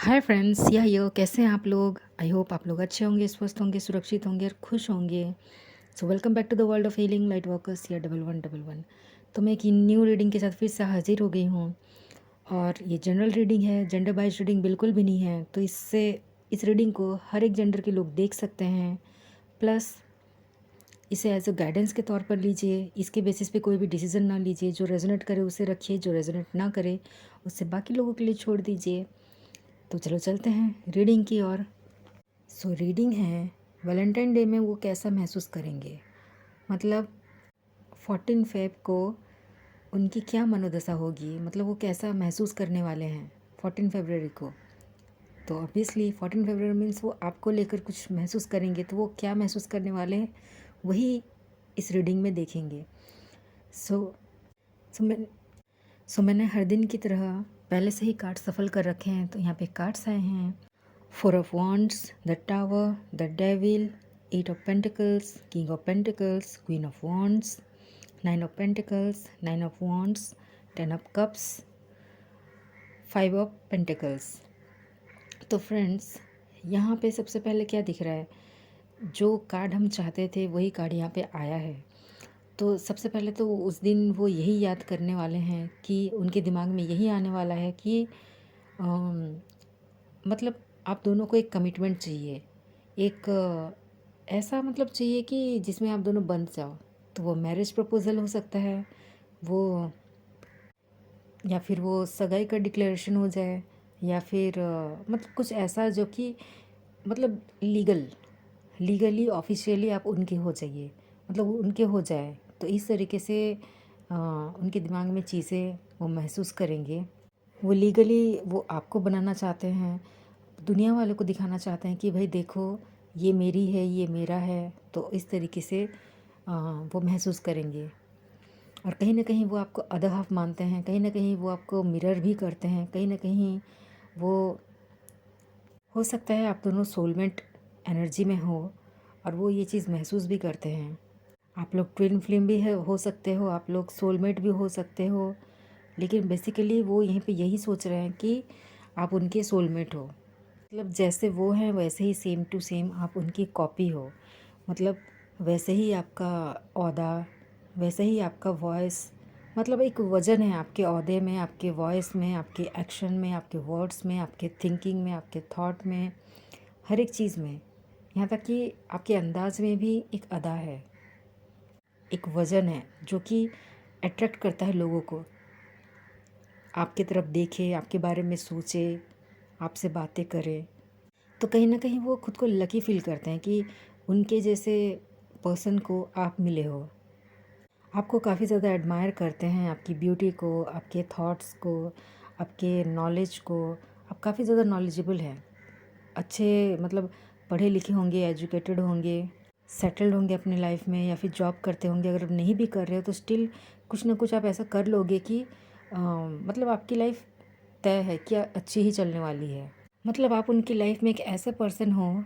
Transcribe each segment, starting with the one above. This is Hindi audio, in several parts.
हाय फ्रेंड्स, या यो कैसे हैं आप लोग। आई होप आप लोग अच्छे होंगे, स्वस्थ होंगे, सुरक्षित होंगे और खुश होंगे। So welcome back to the world of healing light workers या 1111। तो मैं एक न्यू रीडिंग के साथ फिर से हाजिर हो गई हूँ। और ये जनरल रीडिंग है, जेंडर वाइज रीडिंग बिल्कुल भी नहीं है। तो इससे इस रीडिंग को हर एक जेंडर के लोग देख सकते हैं। प्लस इसे एज अ गाइडेंस के तौर पर लीजिए। इसके बेसिस पे कोई भी डिसीजन ना लीजिए। जो रेजोनेट करे उसे रखिए, जो रेजोनेट ना करे उससे बाकी लोगों के लिए छोड़ दीजिए। तो चलो चलते हैं रीडिंग की ओर। सो रीडिंग है वैलेंटाइन डे में वो कैसा महसूस करेंगे, मतलब 14 फेब को उनकी क्या मनोदशा होगी, मतलब वो कैसा महसूस करने वाले हैं 14 फरवरी को। तो ऑब्वियसली 14 फरवरी मीन्स वो आपको लेकर कुछ महसूस करेंगे। तो वो क्या महसूस करने वाले हैं वही इस रीडिंग में देखेंगे। सो सो मैं सो मैंने हर दिन की तरह पहले से ही कार्ड सफल कर रखे हैं। तो यहाँ पे कार्ड्स आए हैं। Four of Wands, the Tower, the Devil, Eight of Pentacles, King of Pentacles, Queen of Wands, Nine of Pentacles, Nine of Wands, Ten of Cups, Five of Pentacles। तो फ्रेंड्स, यहाँ पे सबसे पहले क्या दिख रहा है, जो कार्ड हम चाहते थे वही कार्ड यहाँ पे आया है। तो सबसे पहले तो उस दिन वो यही याद करने वाले हैं कि उनके दिमाग में यही आने वाला है कि मतलब आप दोनों को एक कमिटमेंट चाहिए, एक ऐसा मतलब चाहिए कि जिसमें आप दोनों बंध जाओ। तो वो मैरिज प्रपोजल हो सकता है, वो या फिर वो सगाई का डिक्लेरेशन हो जाए, या फिर मतलब कुछ ऐसा जो कि मतलब लीगली ऑफिशियली आप उनके हो जाइए, मतलब वो उनके हो जाए। तो इस तरीके से उनके दिमाग में चीज़ें वो महसूस करेंगे। वो लीगली वो आपको बनाना चाहते हैं, दुनिया वालों को दिखाना चाहते हैं कि भाई देखो ये मेरी है, ये मेरा है। तो इस तरीके से वो महसूस करेंगे। और कहीं ना कहीं वो आपको अदर हाफ मानते हैं, कहीं ना कहीं वो आपको मिरर भी करते हैं, कहीं ना कहीं वो हो सकता है आप दोनों सोलमेट एनर्जी में हो और वो ये चीज़ महसूस भी करते हैं। आप लोग ट्विन फ्लेम भी है हो सकते हो, आप लोग सोलमेट भी हो सकते हो। लेकिन बेसिकली वो यहीं पे यही सोच रहे हैं कि आप उनके सोलमेट हो, मतलब जैसे वो हैं वैसे ही सेम टू सेम आप उनकी कॉपी हो। मतलब वैसे ही आपका ओहदा, वैसे ही आपका वॉइस, मतलब एक वजन है आपके ओहदे में, आपके वॉइस में, आपके एक्शन में, आपके वर्ड्स में, आपके थिंकिंग में, आपके थॉट में, हर एक चीज़ में। यहाँ तक कि आपके अंदाज में भी एक अदा है, एक वजन है जो कि अट्रैक्ट करता है लोगों को। आपकी तरफ देखे, आपके बारे में सोचे, आपसे बातें करे। तो कहीं ना कहीं वो खुद को लकी फील करते हैं कि उनके जैसे पर्सन को आप मिले हो। आपको काफ़ी ज़्यादा एडमायर करते हैं, आपकी ब्यूटी को, आपके थॉट्स को, आपके नॉलेज को। आप काफ़ी ज़्यादा नॉलेजेबल हैं, अच्छे मतलब पढ़े लिखे होंगे, एजुकेटेड होंगे, सेटल्ड होंगे अपने लाइफ में, या फिर जॉब करते होंगे। अगर आप नहीं भी कर रहे हो तो स्टिल कुछ ना कुछ आप ऐसा कर लोगे कि मतलब आपकी लाइफ तय है कि अच्छी ही चलने वाली है। मतलब आप उनकी लाइफ में एक ऐसा पर्सन हो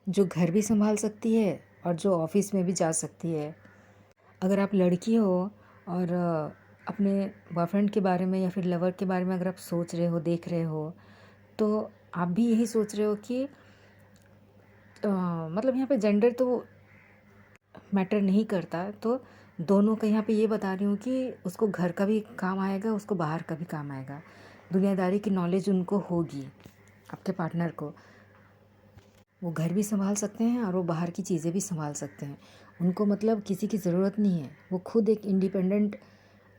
जो घर भी संभाल सकती है और जो ऑफिस में भी जा सकती है। अगर आप लड़की हो और अपने बॉयफ्रेंड के बारे में या फिर लवर के बारे में अगर आप सोच रहे हो, देख रहे हो, तो आप भी यही सोच रहे हो कि मतलब यहाँ पे जेंडर तो मैटर नहीं करता। तो दोनों का यहाँ पे ये बता रही हूँ कि उसको घर का भी काम आएगा, उसको बाहर का भी काम आएगा। दुनियादारी की नॉलेज उनको होगी, आपके पार्टनर को। वो घर भी संभाल सकते हैं और वो बाहर की चीज़ें भी संभाल सकते हैं। उनको मतलब किसी की ज़रूरत नहीं है। वो खुद एक इंडिपेंडेंट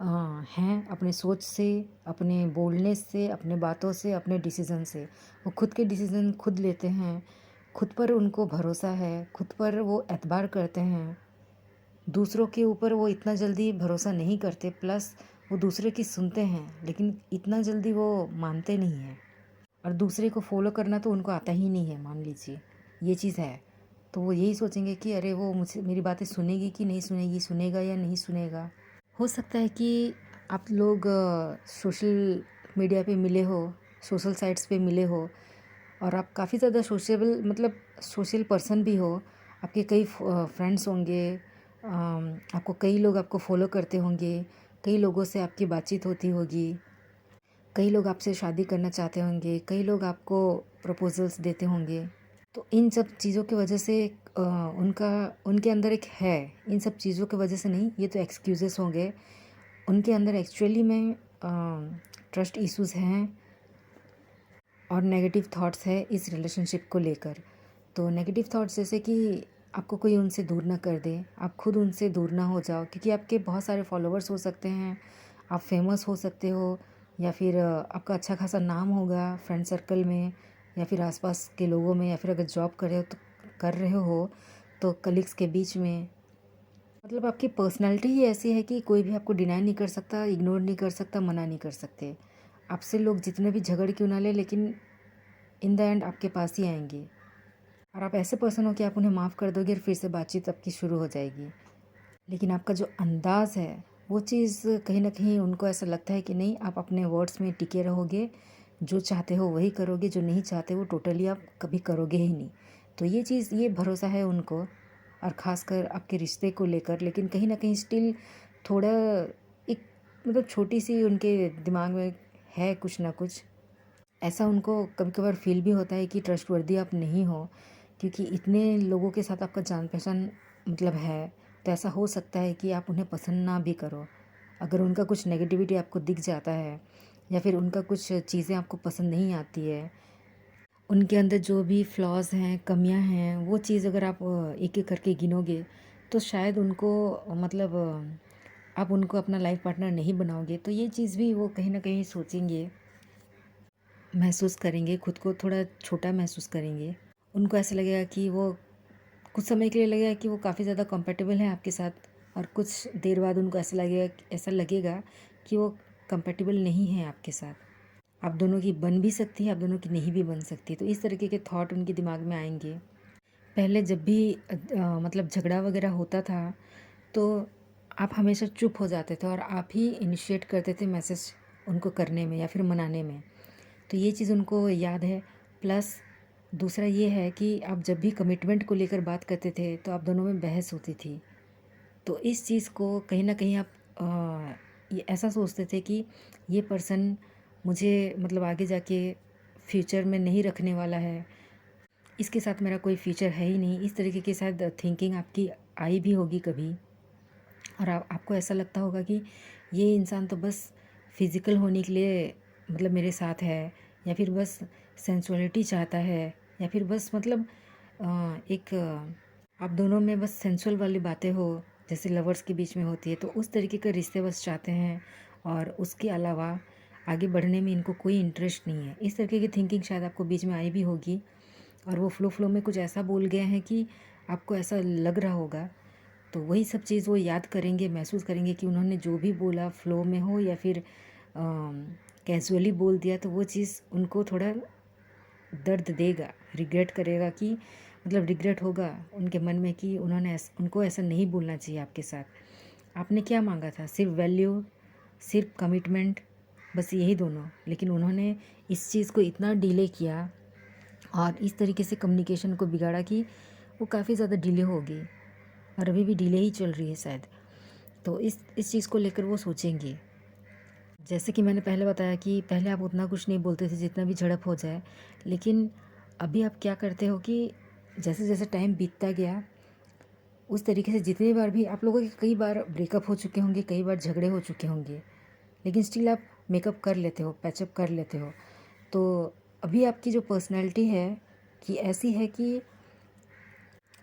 हैं, अपने सोच से, अपने बोलने से, अपने बातों से, अपने डिसीज़न से। वो खुद के डिसीज़न खुद लेते हैं, खुद पर उनको भरोसा है, खुद पर वो एतबार करते हैं। दूसरों के ऊपर वो इतना जल्दी भरोसा नहीं करते। प्लस वो दूसरे की सुनते हैं लेकिन इतना जल्दी वो मानते नहीं हैं। और दूसरे को फॉलो करना तो उनको आता ही नहीं है, मान लीजिए ये चीज़ है। तो वो यही सोचेंगे कि अरे वो मुझसे मेरी बातें सुनेगी कि नहीं सुनेगी, सुनेगा या नहीं सुनेगा। हो सकता है कि आप लोग सोशल मीडिया पे मिले हो, सोशल साइट्स पे मिले हो, और आप काफ़ी ज़्यादा सोशेबल मतलब सोशल पर्सन भी हो। आपके कई फ्रेंड्स होंगे, आपको कई लोग आपको फॉलो करते होंगे, कई लोगों से आपकी बातचीत होती होगी। कई लोग आपसे शादी करना चाहते होंगे, कई लोग आपको प्रपोजल्स देते होंगे। तो इन सब चीज़ों की वजह से उनका उनके अंदर एक है, इन सब चीज़ों की वजह से नहीं, ये तो एक्सक्यूज़ेस हो गए। उनके अंदर एक्चुअली में ट्रस्ट इश्यूज़ हैं और नेगेटिव थॉट्स है इस रिलेशनशिप को लेकर। तो नेगेटिव थॉट्स जैसे कि आपको कोई उनसे दूर ना कर दे, आप खुद उनसे दूर ना हो जाओ, क्योंकि आपके बहुत सारे फॉलोअर्स हो सकते हैं, आप फेमस हो सकते हो, या फिर आपका अच्छा खासा नाम होगा फ्रेंड सर्कल में, या फिर आसपास के लोगों में, या फिर अगर जॉब कर रहे हो तो कलीग्स के बीच में। मतलब आपकी पर्सनैलिटी ही ऐसी है कि कोई भी आपको डिनाई नहीं कर सकता, इग्नोर नहीं कर सकता, मना नहीं कर सकते। आपसे लोग जितने भी झगड़ क्यों ना ले, लेकिन इन द एंड आपके पास ही आएंगे। और आप ऐसे पर्सन हो कि आप उन्हें माफ़ कर दोगे और फिर से बातचीत आपकी शुरू हो जाएगी। लेकिन आपका जो अंदाज़ है वो चीज़ कहीं ना कहीं उनको ऐसा लगता है कि नहीं, आप अपने वर्ड्स में टिके रहोगे, जो चाहते हो वही करोगे, जो नहीं चाहते वो टोटली आप कभी करोगे ही नहीं। तो ये चीज़, ये भरोसा है उनको, और ख़ासकर आपके रिश्ते को लेकर। लेकिन कहीं ना कहीं स्टिल थोड़ा एक मतलब छोटी सी उनके दिमाग में है कुछ ना कुछ ऐसा। उनको कभी कभार फील भी होता है कि ट्रस्टवर्दी आप नहीं हो, क्योंकि इतने लोगों के साथ आपका जान पहचान मतलब है। तो ऐसा हो सकता है कि आप उन्हें पसंद ना भी करो। अगर उनका कुछ नेगेटिविटी आपको दिख जाता है, या फिर उनका कुछ चीज़ें आपको पसंद नहीं आती है, उनके अंदर जो भी फ्लॉज़ हैं, कमियां हैं, वो चीज़ अगर आप एक एक करके गिनोगे तो शायद उनको मतलब आप उनको अपना लाइफ पार्टनर नहीं बनाओगे। तो ये चीज़ भी वो कहीं ना कहीं सोचेंगे, महसूस करेंगे, खुद को थोड़ा छोटा महसूस करेंगे। उनको ऐसा लगेगा कि वो कुछ समय के लिए लगेगा कि वो काफ़ी ज़्यादा कंपेटेबल हैं आपके साथ, और कुछ देर बाद उनको ऐसा लगेगा कि वो कंपेटेबल नहीं है आपके साथ। आप दोनों की बन भी सकती है, आप दोनों की नहीं भी बन सकती। तो इस तरीके के थॉट उनके दिमाग में आएंगे। पहले जब भी मतलब झगड़ा वगैरह होता था तो आप हमेशा चुप हो जाते थे और आप ही इनिशिएट करते थे मैसेज उनको करने में या फिर मनाने में। तो ये चीज़ उनको याद है। प्लस दूसरा ये है कि आप जब भी कमिटमेंट को लेकर बात करते थे तो आप दोनों में बहस होती थी। तो इस चीज़ को कहीं ना कहीं आप ये ऐसा सोचते थे कि ये पर्सन मुझे मतलब आगे जाके फ्यूचर में नहीं रखने वाला है, इसके साथ मेरा कोई फ्यूचर है ही नहीं। इस तरीके की शायद थिंकिंग आपकी आई भी होगी कभी। और आपको ऐसा लगता होगा कि ये इंसान तो बस फिज़िकल होने के लिए मतलब मेरे साथ है, या फिर बस सेंसुअलिटी चाहता है, या फिर बस मतलब एक आप दोनों में बस सेंसुअल वाली बातें हो जैसे लवर्स के बीच में होती है, तो उस तरीके का रिश्ते बस चाहते हैं। और उसके अलावा आगे बढ़ने में इनको कोई इंटरेस्ट नहीं है। इस तरीके की थिंकिंग शायद आपको बीच में आई भी होगी, और वो फ्लो में कुछ ऐसा बोल गए हैं कि आपको ऐसा लग रहा होगा। तो वही सब चीज़ वो याद करेंगे, महसूस करेंगे कि उन्होंने जो भी बोला फ़्लो में हो या फिर कैज़ुअली बोल दिया, तो वो चीज़ उनको थोड़ा दर्द देगा, रिग्रेट करेगा कि मतलब रिग्रेट होगा उनके मन में कि उनको ऐसा नहीं बोलना चाहिए आपके साथ। आपने क्या मांगा था? सिर्फ वैल्यू, सिर्फ कमिटमेंट, बस यही दोनों। लेकिन उन्होंने इस चीज़ को इतना डिले किया और इस तरीके से कम्युनिकेशन को बिगाड़ा कि वो काफ़ी ज़्यादा डिले हो गई, और अभी भी डिले ही चल रही है शायद। तो इस चीज़ को लेकर वो सोचेंगे। जैसे कि मैंने पहले बताया कि पहले आप उतना कुछ नहीं बोलते थे जितना भी झड़प हो जाए, लेकिन अभी आप क्या करते हो कि जैसे जैसे टाइम बीतता गया उस तरीके से जितनी बार भी आप लोगों के कई बार ब्रेकअप हो चुके होंगे, कई बार झगड़े हो चुके होंगे, लेकिन स्टिल आप मेकअप कर लेते हो, पैचअप कर लेते हो। तो अभी आपकी जो पर्सनैलिटी है कि ऐसी है कि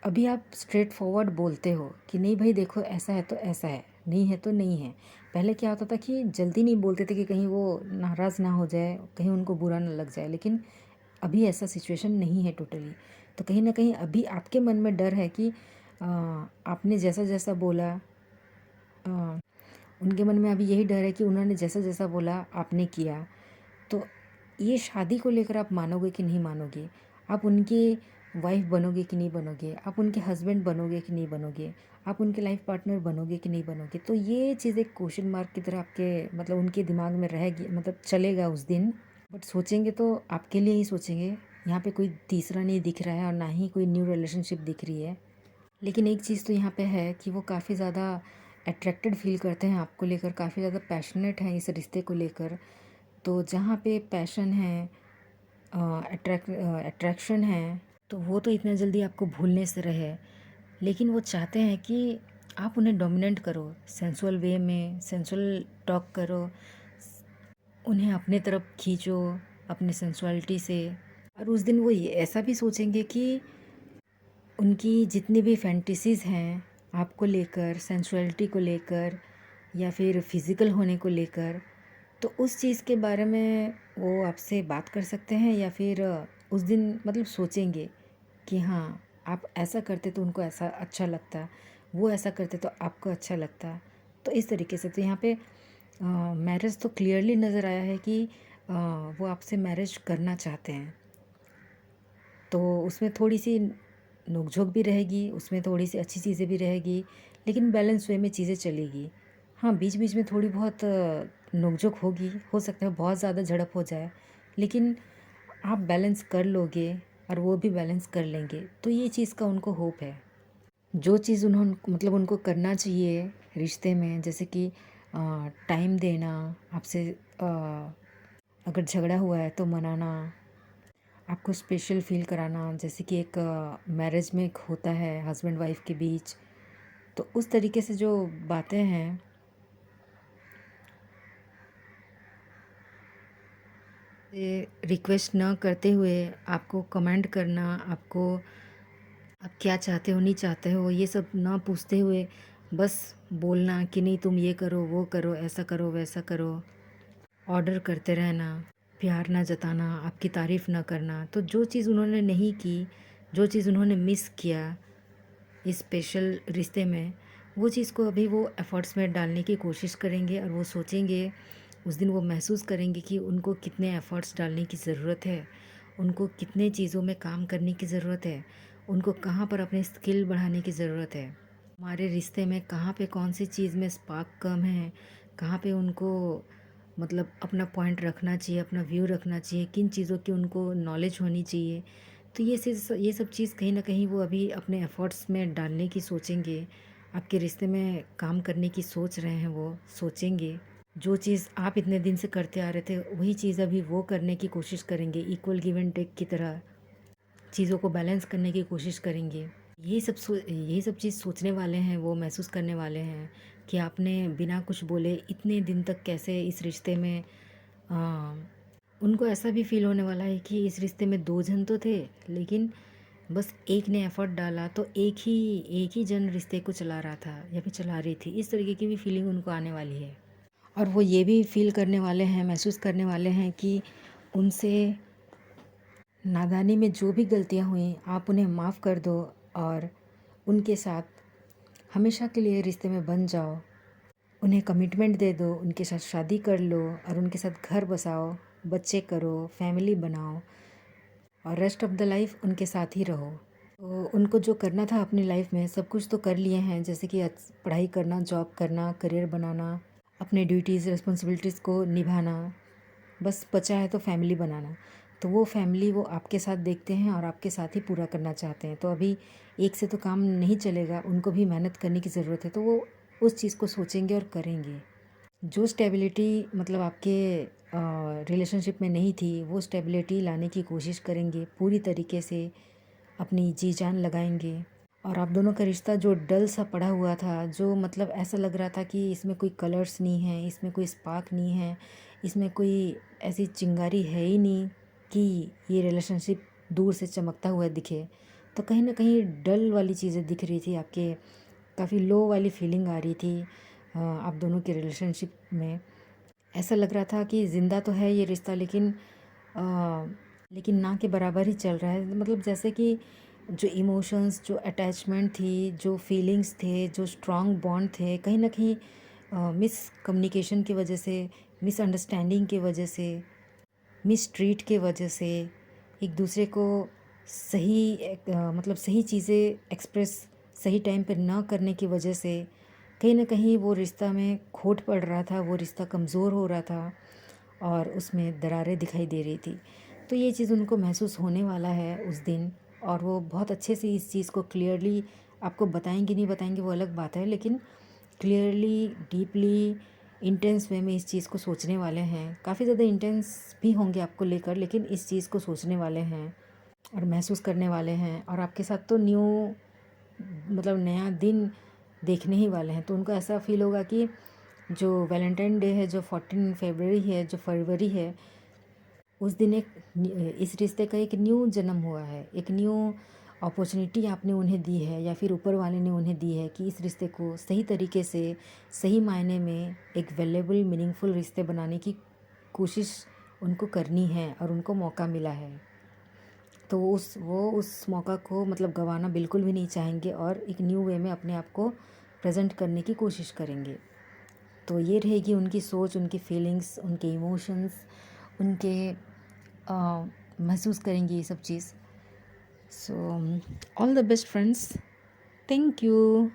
अभी आप स्ट्रेट फॉरवर्ड बोलते हो कि नहीं भाई देखो, ऐसा है तो ऐसा है, नहीं है तो नहीं है। पहले क्या होता था कि जल्दी नहीं बोलते थे कि कहीं वो नाराज़ ना हो जाए, कहीं उनको बुरा ना लग जाए, लेकिन अभी ऐसा सिचुएशन नहीं है टोटली। तो कहीं ना कहीं अभी आपके मन में डर है कि आपने जैसा जैसा बोला, आ, उनके मन में अभी यही डर है कि उन्होंने जैसा जैसा बोला आपने किया। तो ये शादी को लेकर आप मानोगे कि नहीं मानोगे, आप उनकी वाइफ बनोगे कि नहीं बनोगे, आप उनके हस्बैंड बनोगे कि नहीं बनोगे, आप उनके लाइफ पार्टनर बनोगे कि नहीं बनोगे। तो ये चीज़ एक क्वेश्चन मार्क की तरह आपके मतलब उनके दिमाग में रहेगी, मतलब चलेगा उस दिन। बट सोचेंगे तो आपके लिए ही सोचेंगे। यहाँ पे कोई तीसरा नहीं दिख रहा है और ना ही कोई न्यू रिलेशनशिप दिख रही है। लेकिन एक चीज़ तो यहाँ पे है कि वो काफ़ी ज़्यादा अट्रैक्टेड फील करते हैं आपको लेकर, काफ़ी ज़्यादा पैशनेट हैं इस रिश्ते को लेकर। तो जहाँ पे पैशन है, अट्रैक्शन है, तो वो तो इतना जल्दी आपको भूलने से रहे। लेकिन वो चाहते हैं कि आप उन्हें डोमिनेट करो, सेंसुअल वे में सेंसुअल टॉक करो, उन्हें अपने तरफ खींचो अपने सेंसुअलिटी से। और उस दिन वो ये ऐसा भी सोचेंगे कि उनकी जितनी भी फैंटेसीज़ हैं आपको लेकर, सेंसुअलिटी को लेकर या फिर फिज़िकल होने को लेकर, तो उस चीज़ के बारे में वो आपसे बात कर सकते हैं, या फिर उस दिन मतलब सोचेंगे कि हाँ, आप ऐसा करते तो उनको ऐसा अच्छा लगता, वो ऐसा करते तो आपको अच्छा लगता। तो इस तरीके से तो यहाँ पे मैरिज तो क्लियरली नज़र आया है कि वो आपसे मैरिज करना चाहते हैं। तो उसमें थोड़ी सी नोक-झोंक भी रहेगी, उसमें थोड़ी सी अच्छी चीज़ें भी रहेगी, लेकिन बैलेंस वे में चीज़ें चलेगी। हाँ, बीच-बीच में थोड़ी बहुत नोक-झोंक होगी, हो सकता है बहुत ज़्यादा झड़प हो जाए, लेकिन आप बैलेंस कर लोगे और वो भी बैलेंस कर लेंगे, तो ये चीज़ का उनको होप है। जो चीज़ मतलब उनको करना चाहिए रिश्ते में, जैसे कि टाइम देना, आपसे अगर झगड़ा हुआ है तो मनाना, आपको स्पेशल फ़ील कराना, जैसे कि एक मैरिज में एक होता है हस्बैंड वाइफ के बीच। तो उस तरीके से जो बातें हैं, ये रिक्वेस्ट न करते हुए आपको कमेंट करना, आपको आप क्या चाहते हो नहीं चाहते हो ये सब ना पूछते हुए बस बोलना कि नहीं तुम ये करो, वो करो, ऐसा करो, वैसा करो, ऑर्डर करते रहना, प्यार ना जताना, आपकी तारीफ़ ना करना। तो जो चीज़ उन्होंने नहीं की, जो चीज़ उन्होंने मिस किया इस स्पेशल रिश्ते में, वो चीज़ को अभी वो एफ़र्ट्स में डालने की कोशिश करेंगे, और वो सोचेंगे, उस दिन वो महसूस करेंगे कि उनको कितने एफ़र्ट्स डालने की ज़रूरत है, उनको कितने चीज़ों में काम करने की ज़रूरत है, उनको कहाँ पर अपनी स्किल बढ़ाने की ज़रूरत है। हमारे रिश्ते में कहाँ पे कौन सी चीज़ में स्पार्क कम है, कहाँ पे उनको मतलब अपना पॉइंट रखना चाहिए, अपना व्यू रखना चाहिए, किन चीज़ों की उनको नॉलेज होनी चाहिए। तो ये सब चीज़ कहीं न कहीं वो अभी अपने एफ़र्ट्स में डालने की सोचेंगे, आपके रिश्ते में काम करने की सोच रहे हैं, वो सोचेंगे। जो चीज़ आप इतने दिन से करते आ रहे थे, वही चीज़ अभी वो करने की कोशिश करेंगे, इक्वल गिव एंड टेक की तरह चीज़ों को बैलेंस करने की कोशिश करेंगे। यही सब चीज़ सोचने वाले हैं, वो महसूस करने वाले हैं कि आपने बिना कुछ बोले इतने दिन तक कैसे इस रिश्ते में अ, उनको ऐसा भी फ़ील होने वाला है कि इस रिश्ते में 2 जन तो थे, लेकिन बस एक ने एफ़र्ट डाला तो एक ही जन रिश्ते को चला रहा था या फिर चला रही थी। इस तरीके की भी फ़ीलिंग उनको आने वाली है। और वो ये भी फ़ील करने वाले हैं, महसूस करने वाले हैं कि उनसे नादानी में जो भी गलतियाँ हुई, आप उन्हें माफ़ कर दो और उनके साथ हमेशा के लिए रिश्ते में बन जाओ। उन्हें कमिटमेंट दे दो, उनके साथ शादी कर लो और उनके साथ घर बसाओ, बच्चे करो, फैमिली बनाओ और रेस्ट ऑफ़ द लाइफ़ उनके साथ ही रहो। तो उनको जो करना था अपनी लाइफ़ में सब कुछ तो कर लिए हैं, जैसे कि पढ़ाई करना, जॉब करना, करियर बनाना, अपने ड्यूटीज़, रिस्पॉन्सिबिलिटीज़ को निभाना, बस बचा है तो फैमिली बनाना। तो वो फैमिली वो आपके साथ देखते हैं और आपके साथ ही पूरा करना चाहते हैं। तो अभी एक से तो काम नहीं चलेगा, उनको भी मेहनत करने की ज़रूरत है, तो वो उस चीज़ को सोचेंगे और करेंगे। जो स्टेबिलिटी मतलब आपके रिलेशनशिप में नहीं थी, वो स्टेबिलिटी लाने की कोशिश करेंगे, पूरी तरीके से अपनी जी जान लगाएंगे। और आप दोनों का रिश्ता जो डल सा पड़ा हुआ था, जो मतलब ऐसा लग रहा था कि इसमें कोई कलर्स नहीं है, इसमें कोई स्पार्क नहीं है, इसमें कोई ऐसी चिंगारी है ही नहीं कि ये रिलेशनशिप दूर से चमकता हुआ दिखे, तो कहीं ना कहीं डल वाली चीज़ें दिख रही थी आपके, काफ़ी लो वाली फीलिंग आ रही थी आप दोनों के रिलेशनशिप में। ऐसा लग रहा था कि ज़िंदा तो है ये रिश्ता, लेकिन लेकिन ना के बराबर ही चल रहा है। मतलब जैसे कि जो इमोशंस, जो अटैचमेंट थी, जो फीलिंग्स थे, जो स्ट्रॉन्ग बॉन्ड थे, कहीं न कहीं मिस कम्युनिकेशन की वजह से, मिसअंडरस्टैंडिंग की वजह से, मिसट्रीट के वजह से, एक दूसरे को मतलब सही चीज़ें एक्सप्रेस सही टाइम पे ना करने की वजह से कहीं न कहीं वो रिश्ता में खोट पड़ रहा था, वो रिश्ता कमज़ोर हो रहा था और उसमें दरारें दिखाई दे रही थी। तो ये चीज़ उनको महसूस होने वाला है उस दिन, और वो बहुत अच्छे से इस चीज़ को क्लियरली आपको बताएँगे नहीं बताएँगे वो अलग बात है, लेकिन क्लियरली, डीपली इंटेंस वे में इस चीज़ को सोचने वाले हैं, काफ़ी ज़्यादा इंटेंस भी होंगे आपको लेकर, लेकिन इस चीज़ को सोचने वाले हैं और महसूस करने वाले हैं। और आपके साथ तो न्यू मतलब नया दिन देखने ही वाले हैं। तो उनको ऐसा फील होगा कि जो वैलेंटाइन डे है, जो 14 फरवरी है, जो फरवरी है, उस दिन इस रिश्ते का एक न्यू जन्म हुआ है, एक न्यू अपॉर्चुनिटी आपने उन्हें दी है या फिर ऊपर वाले ने उन्हें दी है कि इस रिश्ते को सही तरीके से, सही मायने में एक वैल्यूएबल मीनिंगफुल रिश्ते बनाने की कोशिश उनको करनी है और उनको मौका मिला है। तो वो उस मौका को मतलब गंवाना बिल्कुल भी नहीं चाहेंगे और एक न्यू वे में अपने आप को प्रेजेंट करने की कोशिश करेंगे। तो ये रहेगी उनकी सोच, उनकी फीलिंग्स, उनके इमोशंस, उनके महसूस करेंगे ये सब चीज़। So all the best friends, thank you.